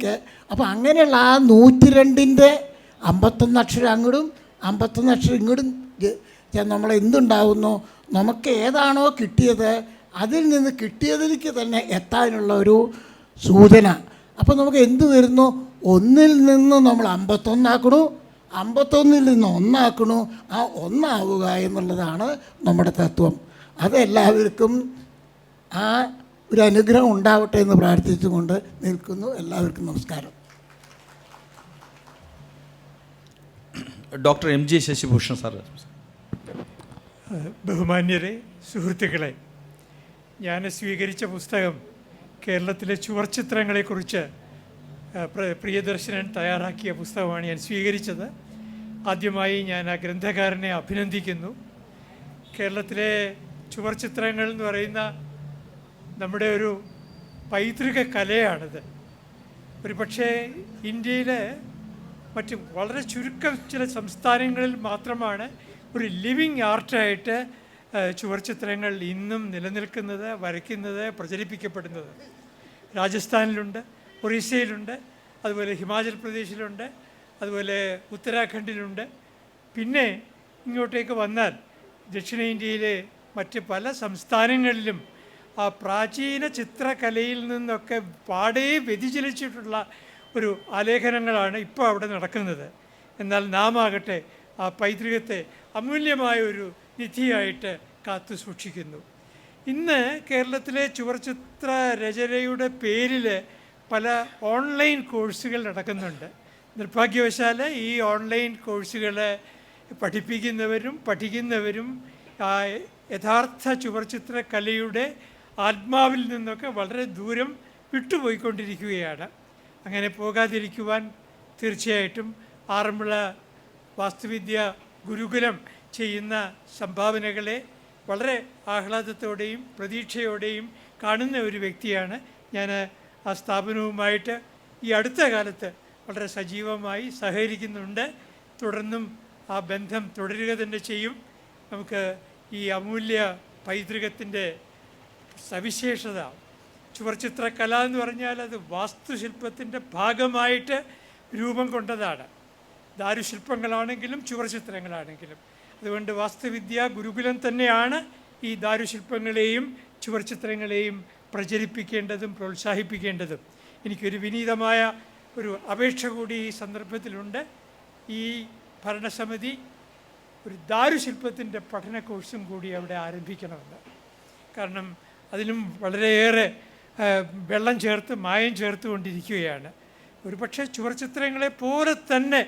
അപ്പോൾ അങ്ങനെയുള്ള ആ 102ൻ്റെ 51 അക്ഷരം അങ്ങോട്ടും 51 അക്ഷരം ഇങ്ങോട്ടും നമ്മളെന്തുണ്ടാവുന്നു, നമുക്ക് ഏതാണോ കിട്ടിയത് അതിൽ നിന്ന് കിട്ടിയതിലേക്ക് തന്നെ എത്താനുള്ള ഒരു സൂചന. അപ്പോൾ നമുക്ക് എന്ത് വരുന്നു, 1ൽ നിന്ന് നമ്മൾ 51 ആക്കണു, 51ൽ നിന്ന് 1 ആക്കണു, ആ 1 ആവുക എന്നുള്ളതാണ് നമ്മുടെ തത്വം. അതെല്ലാവർക്കും ആ ഒരു അനുഗ്രഹം ഉണ്ടാവട്ടെ എന്ന് പ്രാർത്ഥിച്ചുകൊണ്ട് നിൽക്കുന്നു. എല്ലാവർക്കും നമസ്കാരം. Doctor MG Shashibhushan sir. ബഹുമാന്യരെ, സുഹൃത്തുക്കളെ, ഞാൻ സ്വീകരിച്ച പുസ്തകം കേരളത്തിലെ ചുവർച്ചിത്രങ്ങളെക്കുറിച്ച് പ്രിയദർശനൻ തയ്യാറാക്കിയ പുസ്തകമാണ് ഞാൻ സ്വീകരിച്ചത്. ആദ്യമായി ഞാൻ ആ ഗ്രന്ഥകാരനെ അഭിനന്ദിക്കുന്നു. കേരളത്തിലെ ചുവർച്ചിത്രങ്ങൾ എന്ന് പറയുന്ന നമ്മുടെ ഒരു പൈതൃക കലയാണിത്. ഒരു പക്ഷേ ഇന്ത്യയിലെ മറ്റ് വളരെ ചുരുക്കം ചില സംസ്ഥാനങ്ങളിൽ മാത്രമാണ് ഒരു ലിവിങ് ആർട്ടായിട്ട് ചുവർച്ചിത്രങ്ങൾ ഇന്നും നിലനിൽക്കുന്നത്, വരയ്ക്കുന്നത്, പ്രചരിപ്പിക്കപ്പെടുന്നത്. രാജസ്ഥാനിലുണ്ട്, ഒറീസയിലുണ്ട്, അതുപോലെ ഹിമാചൽ പ്രദേശിലുണ്ട്, അതുപോലെ ഉത്തരാഖണ്ഡിലുണ്ട്. പിന്നെ ഇങ്ങോട്ടേക്ക് വന്നാൽ ദക്ഷിണേന്ത്യയിലെ മറ്റ് പല സംസ്ഥാനങ്ങളിലും ആ പ്രാചീന ചിത്രകലയിൽ നിന്നൊക്കെ പാടെ വ്യതിചലിച്ചിട്ടുള്ള ഒരു ആലേഖനങ്ങളാണ് ഇപ്പോൾ അവിടെ നടക്കുന്നത്. എന്നാൽ നാം ആകട്ടെ ആ പൈതൃകത്തെ അമൂല്യമായ ഒരു നിധിയായിട്ട് കാത്തു സൂക്ഷിക്കുന്നു. ഇന്ന് കേരളത്തിലെ ചുവർച്ചിത്ര രചനയുടെ പേരിൽ പല ഓൺലൈൻ കോഴ്സുകൾ നടക്കുന്നുണ്ട്. നിർഭാഗ്യവശാൽ ഈ ഓൺലൈൻ കോഴ്സുകൾ പഠിക്കുന്നവരും യഥാർത്ഥ ചുവർച്ചിത്ര കലയുടെ ആത്മാവിൽ നിന്നൊക്കെ വളരെ ദൂരം വിട്ടുപോയിക്കൊണ്ടിരിക്കുകയാണ്. അങ്ങനെ പോകാതിരിക്കുവാൻ തീർച്ചയായിട്ടും ആറന്മുള വാസ്തുവിദ്യ ഗുരുകുലം ചെയ്യുന്ന സംഭാവനകളെ വളരെ ആഹ്ലാദത്തോടെയും പ്രതീക്ഷയോടെയും കാണുന്ന ഒരു വ്യക്തിയാണ് ഞാൻ. ആ സ്ഥാപനവുമായിട്ട് ഈ അടുത്ത കാലത്ത് വളരെ സജീവമായി സഹകരിക്കുന്നുണ്ട്. തുടർന്നും ആ ബന്ധം തുടരുക തന്നെ ചെയ്യും. നമുക്ക് ഈ അമൂല്യ പൈതൃകത്തിൻ്റെ സവിശേഷത, ചുവർച്ചിത്രകല എന്ന് പറഞ്ഞാൽ അത് വാസ്തുശില്പത്തിൻ്റെ ഭാഗമായിട്ട് രൂപം കൊണ്ടതാണ്. ദാരുശില്പങ്ങളാണെങ്കിലും ചുവർച്ചിത്രങ്ങളാണെങ്കിലും. അതുകൊണ്ട് വാസ്തുവിദ്യ ഗുരുകുലം തന്നെയാണ് ഈ ദാരുശില്പങ്ങളെയും ചുവർച്ചിത്രങ്ങളെയും പ്രചരിപ്പിക്കേണ്ടതും പ്രോത്സാഹിപ്പിക്കേണ്ടതും. എനിക്കൊരു വിനീതമായ ഒരു അപേക്ഷ കൂടി ഈ സന്ദർഭത്തിലുണ്ട്. ഈ ഭരണസമിതി ഒരു ദാരുശില്പത്തിൻ്റെ പഠന കോഴ്സും കൂടി അവിടെ ആരംഭിക്കണമെന്ന്. കാരണം അതിനും വളരെയേറെ വെള്ളം ചേർത്ത് മായം ചേർത്തുകൊണ്ടിരിക്കുകയാണ്. ഒരു പക്ഷേ ചുവർച്ചിത്രങ്ങളെ പോലെ തന്നെ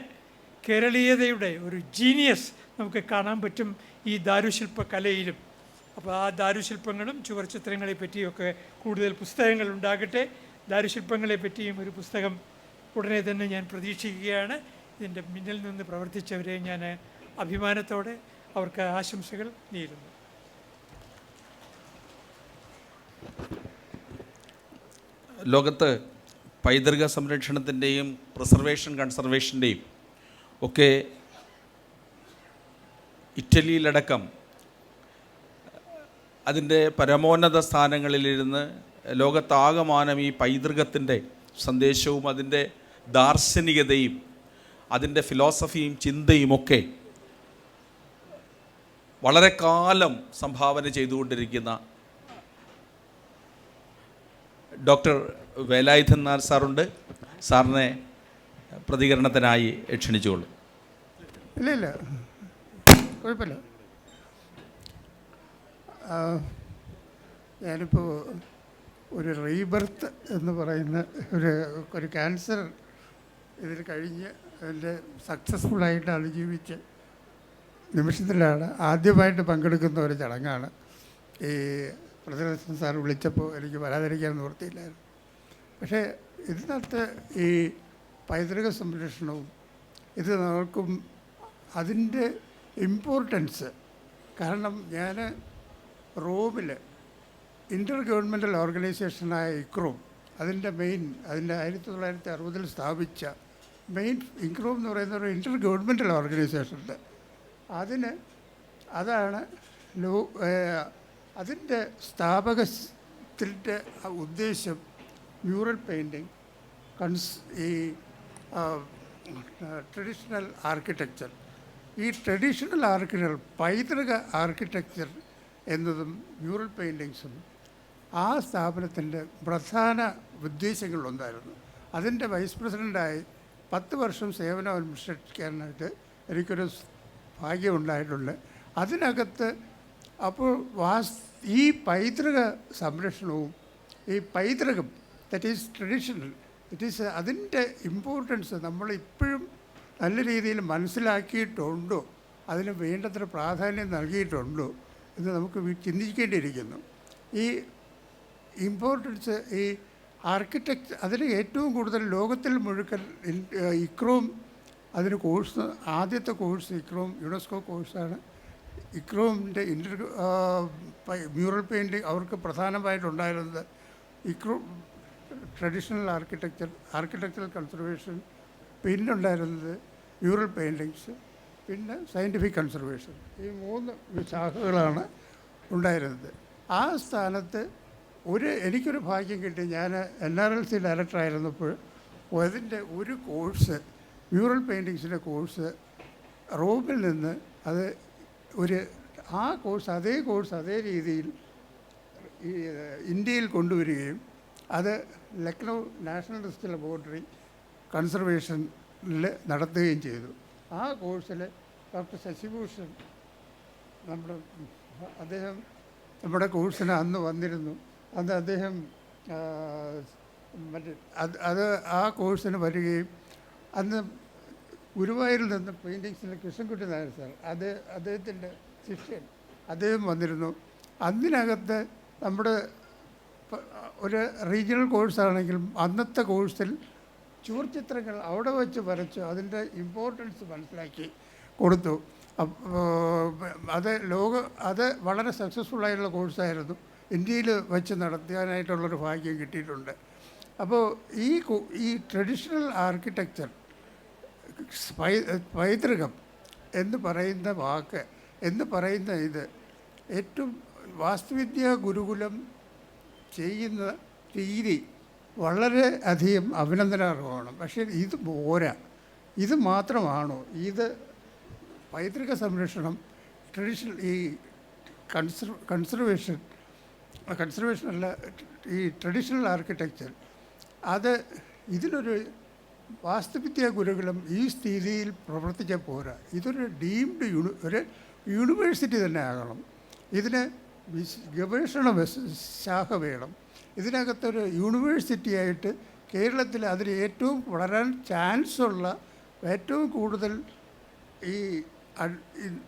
കേരളീയതയുടെ ഒരു ജീനിയസ് നമുക്ക് കാണാൻ പറ്റും ഈ ദാരുശില്പ കലയിലും. അപ്പോൾ ആ ദാരുശില്പങ്ങളും ചുവർച്ചിത്രങ്ങളെ പറ്റിയൊക്കെ കൂടുതൽ പുസ്തകങ്ങൾ ഉണ്ടാകട്ടെ. ദാരുശില്പങ്ങളെ പറ്റിയും ഒരു പുസ്തകം ഉടനെ തന്നെ ഞാൻ പ്രതീക്ഷിക്കുകയാണ്. ഇതിൻ്റെ മുന്നിൽ നിന്ന് പ്രവർത്തിച്ചവരെ ഞാൻ അഭിമാനത്തോടെ അവർക്ക് ആശംസകൾ നേരുന്നു. ലോകത്ത് പൈതൃക സംരക്ഷണത്തിൻ്റെയും കൺസർവേഷൻ്റെയും ഒക്കെ ഇറ്റലിയിലടക്കം അതിൻ്റെ പരമോന്നത സ്ഥാനങ്ങളിലിരുന്ന് ലോകത്താകമാനം ഈ പൈതൃകത്തിൻ്റെ സന്ദേശവും അതിൻ്റെ ദാർശനികതയും അതിൻ്റെ ഫിലോസഫിയും ചിന്തയുമൊക്കെ വളരെ കാലം സംഭാവന ചെയ്തുകൊണ്ടിരിക്കുന്ന ഡോക്ടർ വേലായുധൻ നായർ സാറുണ്ട്. സാറിനെ പ്രതികരണത്തിനായി ക്ഷണിച്ചുകൊള്ളു. ഇല്ല കുഴപ്പമില്ല. ഞാനിപ്പോൾ ഒരു റീബർത്ത് എന്ന് പറയുന്ന ഒരു ക്യാൻസർ ഇതിൽ കഴിഞ്ഞ് അതിൻ്റെ സക്സസ്ഫുള്ളായിട്ട് അതിജീവിച്ച് നിമിഷത്തിലാണ് ആദ്യമായിട്ട് പങ്കെടുക്കുന്ന ഒരു ചടങ്ങാണ്. ഈ പ്രദർശൻ സാർ വിളിച്ചപ്പോൾ എനിക്ക് വരാതിരിക്കാൻ നിവൃത്തിയില്ലായിരുന്നു. പക്ഷേ ഇതിനകത്ത് ഈ പൈതൃക സംരക്ഷണവും ഇത് നോക്കും അതിൻ്റെ ഇമ്പോർട്ടൻസ്. കാരണം ഞാൻ റോമിൽ ഇൻ്റർ ഗവൺമെൻറ്റൽ ഓർഗനൈസേഷനായ ഇക്രോം അതിൻ്റെ 1960 സ്ഥാപിച്ച ഇക്രോം എന്ന് പറയുന്ന ഒരു ഇൻ്റർ ഗവൺമെൻറ്റൽ ഓർഗനൈസേഷനുണ്ട്. അതാണ് അതിൻ്റെ സ്ഥാപകത്തിൻ്റെ ഉദ്ദേശം മ്യൂറൽ പെയിൻറ്റിങ്, ഈ ട്രഡീഷണൽ ആർക്കിടെക്ചർ. ഈ ട്രഡീഷണൽ പൈതൃക ആർക്കിടെക്ചർ എന്നതും മ്യൂറൽ പെയിൻറ്റിങ്സും ആ സ്ഥാപനത്തിൻ്റെ പ്രധാന ഉദ്ദേശങ്ങളിലൊന്നായിരുന്നു. അതിൻ്റെ വൈസ് പ്രസിഡൻ്റായി 10 വർഷം സേവനം അനുഷ്ഠിക്കാനായിട്ട് എനിക്കൊരു ഭാഗ്യമുണ്ടായിട്ടുണ്ട്. അതിനകത്ത് അപ്പോൾ ഈ പൈതൃക സംരക്ഷണവും ഈ പൈതൃകം ദറ്റ് ഈസ് ട്രഡീഷണൽ അതിൻ്റെ ഇമ്പോർട്ടൻസ് നമ്മളിപ്പോഴും നല്ല രീതിയിൽ മനസ്സിലാക്കിയിട്ടുണ്ടോ, അതിന് വേണ്ടത്ര പ്രാധാന്യം നൽകിയിട്ടുണ്ടോ എന്ന് നമുക്ക് ചിന്തിക്കേണ്ടിയിരിക്കുന്നു. ഈ ഇമ്പോർട്ടൻസ് ഈ ആർക്കിടെക്ചർ അതിന് ഏറ്റവും കൂടുതൽ ലോകത്തിൽ മുഴുക്കൻ ഇക്രോം അതിന് ആദ്യത്തെ കോഴ്സ് ഇക്രോം യുനെസ്കോ കോഴ്സാണ്. ഇക്രോമിൻ്റെ മ്യൂറൽ പെയിൻറ്റിങ് അവർക്ക് പ്രധാനമായിട്ടുണ്ടായിരുന്നത് ഇക്രോം ട്രഡീഷണൽ ആർക്കിടെക്ചറൽ കൺസർവേഷൻ, പിന്നുണ്ടായിരുന്നത് മ്യൂറൽ പെയിൻറ്റിങ്സ്, പിന്നെ സയൻറ്റിഫിക് കൺസർവേഷൻ. ഈ 3 ശാഖകളാണ് ഉണ്ടായിരുന്നത്. ആ സ്ഥാനത്ത് എനിക്കൊരു ഭാഗ്യം കിട്ടി. ഞാൻ NRLC ഡയറക്ടറായിരുന്നപ്പോൾ അതിൻ്റെ ഒരു കോഴ്സ്, മ്യൂറൽ പെയിൻറ്റിങ്സിൻ്റെ കോഴ്സ് റോമിൽ നിന്ന് അത് അതേ കോഴ്സ് അതേ രീതിയിൽ ഈ ഇന്ത്യയിൽ കൊണ്ടുവരികയും അത് ലക്നൗ നാഷണൽ റിസർച്ച് ലബോറട്ടറി കൺസർവേഷനിൽ നടത്തുകയും ചെയ്തു. ആ കോഴ്സിൽ ഡോക്ടർ ശശിഭൂഷൺ അദ്ദേഹം നമ്മുടെ കോഴ്സിന് അന്ന് വന്നിരുന്നു. അന്ന് അദ്ദേഹം ആ കോഴ്സിന് വരികയും അന്ന് ഗുരുവായൂരിൽ നിന്ന് പെയിൻറ്റിങ്സിൽ കൃഷ്ണൻകുട്ടി നായർ സാർ അദ്ദേഹത്തിൻ്റെ ശിഷ്യൻ അദ്ദേഹം വന്നിരുന്നു. അതിനകത്ത് നമ്മുടെ ഒരു റീജിയണൽ കോഴ്സാണെങ്കിലും അന്നത്തെ കോഴ്സിൽ ചുവർച്ചിത്രങ്ങൾ അവിടെ വെച്ച് വരച്ചു അതിൻ്റെ ഇമ്പോർട്ടൻസ് മനസ്സിലാക്കി കൊടുത്തു. അത് വളരെ സക്സസ്ഫുള്ളായിട്ടുള്ള കോഴ്സായിരുന്നു. ഇന്ത്യയിൽ വെച്ച് നടത്താനായിട്ടുള്ളൊരു ഭാഗ്യം കിട്ടിയിട്ടുണ്ട്. അപ്പോൾ ഈ ട്രഡീഷണൽ ആർക്കിടെക്ചർ, പൈതൃകം എന്ന് പറയുന്ന വാക്ക്, എന്ന് പറയുന്ന ഇത് ഏറ്റവും വാസ്തുവിദ്യാ ഗുരുകുലം ചെയ്യുന്ന രീതി വളരെ അധികം അഭിനന്ദനാർഹമാണ്. പക്ഷേ ഇത് പോരാ. ഇത് മാത്രമാണോ? ഇത് പൈതൃക സംരക്ഷണം, ട്രഡീഷണൽ ഈ കൺസർവേഷനല്ല, ഈ ട്രഡീഷണൽ ആർക്കിടെക്ചർ, ഇതിനൊരു വാസ്തുവിദ്യാ ഗുരുകുലം ഈ സ്ഥിതിയിൽ പ്രവർത്തിച്ചാൽ പോരാ. ഇതൊരു ഡീംഡ് ഒരു യൂണിവേഴ്സിറ്റി തന്നെ ആകണം. ഇതിന് ഗവേഷണ ശാഖ വേണം. ഇതിനകത്തൊരു യൂണിവേഴ്സിറ്റിയായിട്ട് കേരളത്തിൽ അതിന് ഏറ്റവും വളരാൻ ചാൻസുള്ള, ഏറ്റവും കൂടുതൽ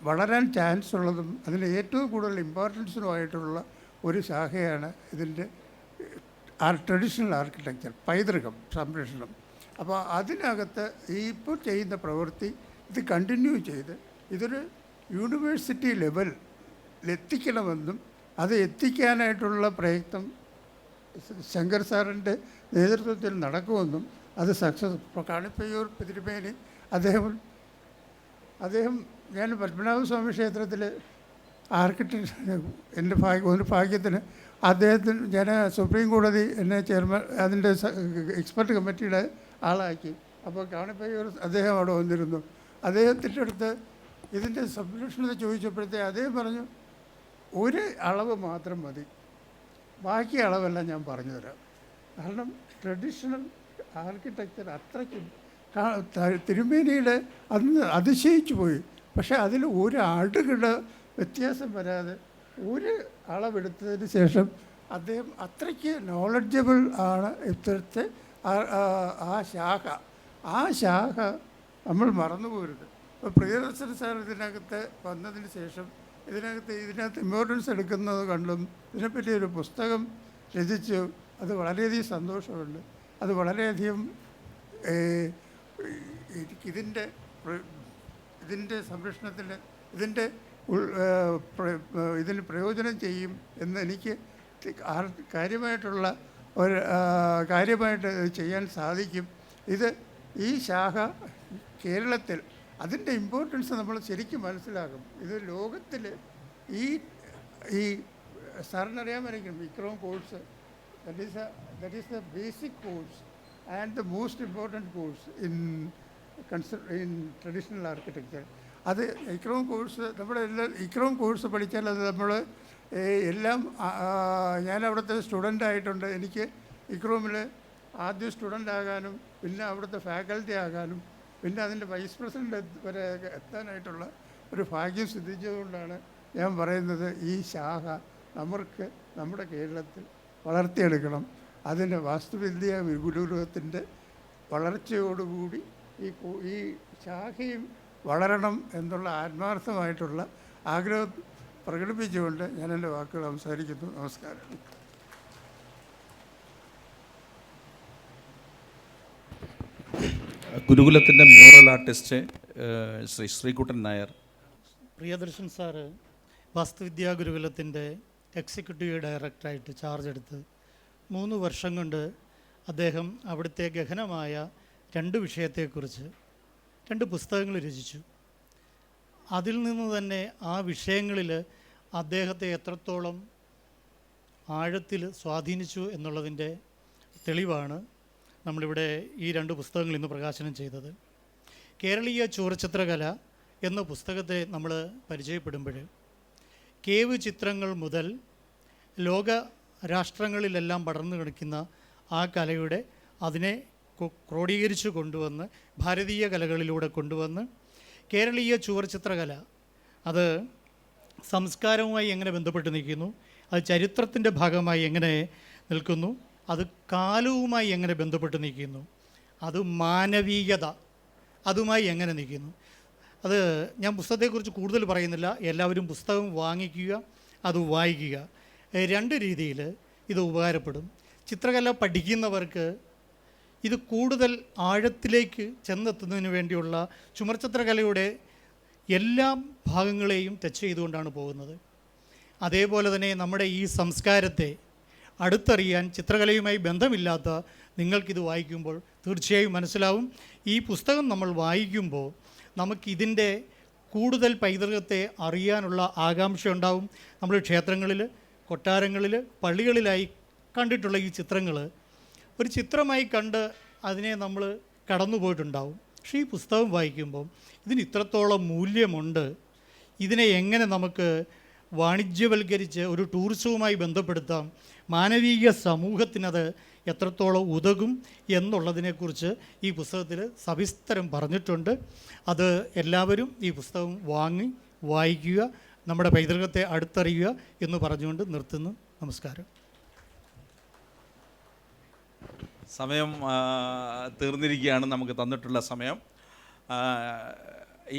വളരാൻ ചാൻസ് ഉള്ളതും അതിന് ഏറ്റവും കൂടുതൽ ഇമ്പോർട്ടൻസുമായിട്ടുള്ള ഒരു ശാഖയാണ് ഇതിൻ്റെ ട്രഡീഷണൽ ആർക്കിടെക്ചർ, പൈതൃകം സംരക്ഷണം. അപ്പോൾ അതിനകത്ത് ഇപ്പോൾ ചെയ്യുന്ന പ്രവൃത്തി ഇത് കണ്ടിന്യൂ ചെയ്ത് ഇതൊരു യൂണിവേഴ്സിറ്റി ലെവലിലെത്തിക്കണമെന്നും അത് എത്തിക്കാനായിട്ടുള്ള പ്രയത്നം ശങ്കർ സാറിൻ്റെ നേതൃത്വത്തിൽ നടക്കുമെന്നും അത് സക്സസ്. ഇപ്പോൾ കാണിപ്പയ്യൂർ തിരുമേനി അദ്ദേഹം ഞാൻ പത്മനാഭസ്വാമി ക്ഷേത്രത്തിൽ ആർക്കിടെക്ട് എൻ്റെ ഒരു ഭാഗ്യത്തിന് അദ്ദേഹത്തിന് ഞാൻ സുപ്രീം കോടതി എന്നെ ചെയർമാൻ അതിൻ്റെ എക്സ്പെർട്ട് കമ്മിറ്റിയുടെ ആളാക്കി. അപ്പോൾ കാണിപ്പയ്യൂർ അദ്ദേഹം അവിടെ വന്നിരുന്നു. അദ്ദേഹത്തിൻ്റെ അടുത്ത് ഇതിൻ്റെ സംരക്ഷണത്തെ ചോദിച്ചപ്പോഴത്തേ അദ്ദേഹം പറഞ്ഞു, ഒരു അളവ് മാത്രം മതി, ബാക്കി അളവെല്ലാം ഞാൻ പറഞ്ഞു തരാം. കാരണം ട്രഡീഷണൽ ആർക്കിടെക്ചർ അത്രയ്ക്കും തിരുമേനിയുടെ അന്ന് അതിശയിച്ചു പോയി. പക്ഷേ അതിൽ ഒരു അടുകിട വ്യത്യാസം വരാതെ ഒരു അളവെടുത്തതിന് ശേഷം അദ്ദേഹം അത്രയ്ക്ക് നോളജബിൾ ആണ്. ഇപ്പോഴത്തെ ആ ശാഖ നമ്മൾ മറന്നു പോരുത്. ഇപ്പോൾ പ്രിയദർശൻ സാർ ഇതിനകത്ത് വന്നതിന് ശേഷം ഇതിനകത്ത് ഇമ്പോർട്ടൻസ് എടുക്കുന്നത് കണ്ടും ഇതിനെപ്പറ്റി ഒരു പുസ്തകം രചിച്ചു. അത് വളരെയധികം സന്തോഷമുണ്ട്. അത് വളരെയധികം ഇതിൻ്റെ സംരക്ഷണത്തിന് ഇതിന് പ്രയോജനം ചെയ്യും എന്ന് എനിക്ക് കാര്യമായിട്ട് ചെയ്യാൻ സാധിക്കും. ഈ ശാഖ കേരളത്തിൽ അതിൻ്റെ ഇമ്പോർട്ടൻസ് നമ്മൾ ശരിക്കും മനസ്സിലാക്കും. ഇത് ലോകത്തിൽ ഈ സാറിനറിയാമായിരിക്കും ICCROM course, that is the basic course and the most important course in traditional architecture. അത് ഇക്രോം കോഴ്സ് ഇക്രോം കോഴ്സ് പഠിച്ചാൽ അത് നമ്മൾ എല്ലാം ഞാൻ അവിടുത്തെ സ്റ്റുഡൻ്റ് ആയിട്ടുണ്ട്. എനിക്ക് ഇക്രോമിൽ ആദ്യം സ്റ്റുഡൻ്റ് ആകാനും പിന്നെ അവിടുത്തെ ഫാക്കൽറ്റി ആകാനും പിന്നെ അതിൻ്റെ വൈസ് പ്രസിഡൻ്റ് വരെ എത്താനായിട്ടുള്ള ഒരു ഭാഗ്യം സിദ്ധിച്ചതുകൊണ്ടാണ് ഞാൻ പറയുന്നത് ഈ ശാഖ നമ്മുടെ കേരളത്തിൽ വളർത്തിയെടുക്കണം. അതിൻ്റെ വാസ്തുവിദ്യാ ഗുരുകുലത്തിൻ്റെ വളർച്ചയോടുകൂടി ഈ ശാഖയും വളരണം എന്നുള്ള ആത്മാർത്ഥമായിട്ടുള്ള ആഗ്രഹം പ്രകടിപ്പിച്ചുകൊണ്ട് ഞാൻ എൻ്റെ വാക്കുകൾ സംസാരിക്കുന്നു. നമസ്കാരം. ഗുരുകുലത്തിൻ്റെ mural artist Shri Sreekuttan Nair. Priyadarshan sir വാസ്തുവിദ്യാ ഗുരുകുലത്തിൻ്റെ എക്സിക്യൂട്ടീവ് ഡയറക്ടറായിട്ട് ചാർജ് എടുത്ത് 3 വർഷം കൊണ്ട് അദ്ദേഹം അവിടുത്തെ ഗഹനമായ 2 വിഷയത്തെക്കുറിച്ച് 2 പുസ്തകങ്ങൾ രചിച്ചു. അതിൽ നിന്ന് തന്നെ ആ വിഷയങ്ങളിൽ അദ്ദേഹത്തെ എത്രത്തോളം ആഴത്തിൽ സ്വാധീനിച്ചു എന്നുള്ളതിൻ്റെ തെളിവാണ് നമ്മളിവിടെ ഈ 2 പുസ്തകങ്ങൾ ഇന്ന് പ്രകാശനം ചെയ്തത്. കേരളീയ ചുവർച്ചിത്രകല എന്ന പുസ്തകത്തെ നമ്മൾ പരിചയപ്പെടുമ്പോൾ കേവ് ചിത്രങ്ങൾ മുതൽ ലോക രാഷ്ട്രങ്ങളിലെല്ലാം പടർന്നു കിടക്കുന്ന ആ കലയുടെ അതിനെ ക്രോഡീകരിച്ച് കൊണ്ടുവന്ന് ഭാരതീയ കലകളിലൂടെ കൊണ്ടുവന്ന് കേരളീയ ചുവർച്ചിത്രകല അത് സംസ്കാരവുമായി എങ്ങനെ ബന്ധപ്പെട്ട് നിൽക്കുന്നു, അത് ചരിത്രത്തിൻ്റെ ഭാഗമായി എങ്ങനെ നിൽക്കുന്നു, അത് കാലവുമായി എങ്ങനെ ബന്ധപ്പെട്ട് നിൽക്കുന്നു, അത് മാനവീയത അതുമായി എങ്ങനെ നിൽക്കുന്നു. അത് ഞാൻ പുസ്തകത്തെക്കുറിച്ച് കൂടുതൽ പറയുന്നില്ല. എല്ലാവരും പുസ്തകം വാങ്ങിക്കുക, അത് വായിക്കുക. 2 രീതിയിൽ ഇത് ഉപകാരപ്പെടും. ചിത്രകല പഠിക്കുന്നവർക്ക് ഇത് കൂടുതൽ ആഴത്തിലേക്ക് ചെന്നെത്തുന്നതിന് വേണ്ടിയുള്ള ചുമർച്ചിത്രകലയുടെ എല്ലാ ഭാഗങ്ങളെയും ടച്ച് ചെയ്തുകൊണ്ടാണ് പോകുന്നത്. അതേപോലെ തന്നെ നമ്മുടെ ഈ സംസ്കാരത്തെ അടുത്തറിയാൻ ചിത്രകലയുമായി ബന്ധമില്ലാത്ത നിങ്ങൾക്കിത് വായിക്കുമ്പോൾ തീർച്ചയായും മനസ്സിലാവും. ഈ പുസ്തകം നമ്മൾ വായിക്കുമ്പോൾ നമുക്കിതിൻ്റെ കൂടുതൽ പൈതൃകത്തെ അറിയാനുള്ള ആകാംക്ഷ ഉണ്ടാവും. നമ്മൾ ക്ഷേത്രങ്ങളിൽ, കൊട്ടാരങ്ങളിൽ, പള്ളികളിലായി കണ്ടിട്ടുള്ള ഈ ചിത്രങ്ങൾ ഒരു ചിത്രമായി കണ്ട് അതിനെ നമ്മൾ കടന്നു പോയിട്ടുണ്ടാവും. പക്ഷേ ഈ പുസ്തകം വായിക്കുമ്പം ഇതിന് ഇത്രത്തോളം മൂല്യമുണ്ട്, ഇതിനെ എങ്ങനെ നമുക്ക് വാണിജ്യവൽക്കരിച്ച് ഒരു ടൂറിസവുമായി ബന്ധപ്പെടുത്താം, മാനവീയ സമൂഹത്തിനത് എത്രത്തോളം ഉതകും എന്നുള്ളതിനെക്കുറിച്ച് ഈ പുസ്തകത്തിൽ സവിസ്തരം പറഞ്ഞിട്ടുണ്ട്. അത് എല്ലാവരും ഈ പുസ്തകം വാങ്ങി വായിക്കുക, നമ്മുടെ പൈതൃകത്തെ അടുത്തറിയുക എന്ന് പറഞ്ഞുകൊണ്ട് നിർത്തുന്നു. നമസ്കാരം. സമയം തീർന്നിരിക്കുകയാണ്, നമുക്ക് തന്നിട്ടുള്ള സമയം.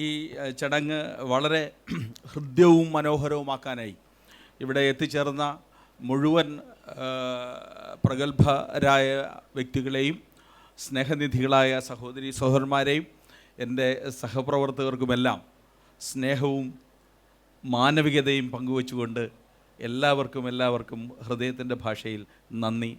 ഈ ചടങ്ങ് വളരെ ഹൃദ്യവും മനോഹരവുമാക്കാനായി ഇവിടെ എത്തിച്ചേർന്ന മുഴുവൻ പ്രഗത്ഭരായ വ്യക്തികളെയും സ്നേഹനിധികളായ സഹോദരി സഹോദരന്മാരെയും എൻ്റെ സഹപ്രവർത്തകർക്കുമെല്ലാം സ്നേഹവും മാനവികതയും പങ്കുവച്ചുകൊണ്ട് എല്ലാവർക്കും ഹൃദയത്തിൻ്റെ ഭാഷയിൽ നന്ദി.